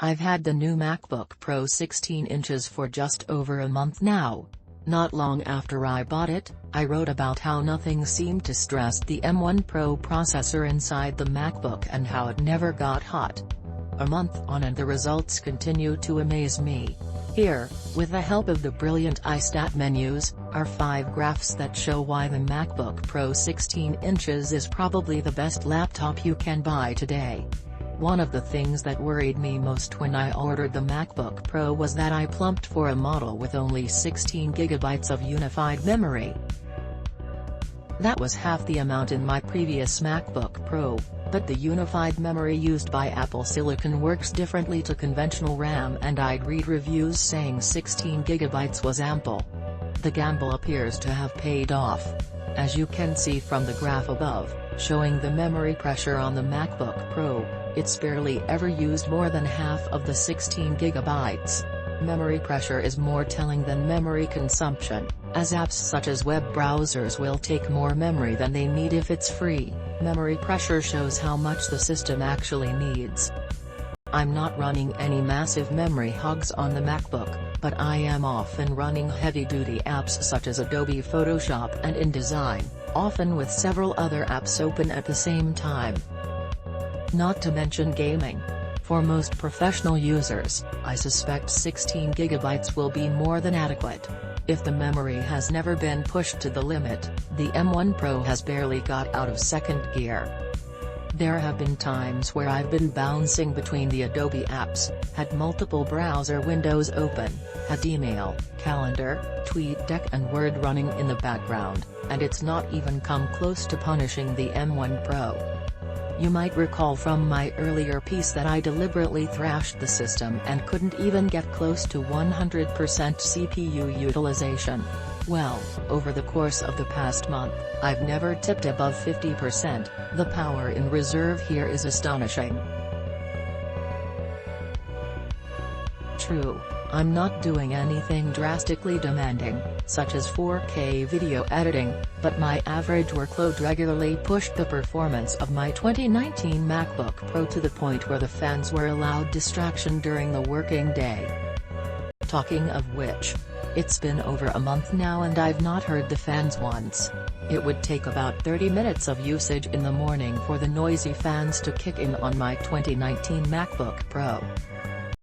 I've had the new MacBook Pro 16 inches for just over a month now. Not long after I bought it, I wrote about how nothing seemed to stress the M1 Pro processor inside the MacBook and how it never got hot. A month on and the results continue to amaze me. Here, with the help of the brilliant iStat menus, are 5 graphs that show why the MacBook Pro 16 inches is probably the best laptop you can buy today. One of the things that worried me most when I ordered the MacBook Pro was that I plumped for a model with only 16 GB of unified memory. That was half the amount in my previous MacBook Pro, but the unified memory used by Apple Silicon works differently to conventional RAM, and I'd read reviews saying 16 GB was ample. The gamble appears to have paid off. As you can see from the graph above, showing the memory pressure on the MacBook Pro, it's barely ever used more than half of the 16 GB. Memory pressure is more telling than memory consumption, as apps such as web browsers will take more memory than they need if it's free. Memory pressure shows how much the system actually needs. I'm not running any massive memory hogs on the MacBook, but I am often running heavy-duty apps such as Adobe Photoshop and InDesign, often with several other apps open at the same time. Not to mention gaming. For most professional users, I suspect 16 GB will be more than adequate. If the memory has never been pushed to the limit, the M1 Pro has barely got out of second gear. There have been times where I've been bouncing between the Adobe apps, had multiple browser windows open, had email, calendar, TweetDeck and Word running in the background, and it's not even come close to punishing the M1 Pro. You might recall from my earlier piece that I deliberately thrashed the system and couldn't even get close to 100% CPU utilization. Well, over the course of the past month, I've never tipped above 50%. The power in reserve here is astonishing. True, I'm not doing anything drastically demanding, such as 4K video editing, but my average workload regularly pushed the performance of my 2019 MacBook Pro to the point where the fans were allowed distraction during the working day. Talking of which, it's been over a month now and I've not heard the fans once. It would take about 30 minutes of usage in the morning for the noisy fans to kick in on my 2019 MacBook Pro.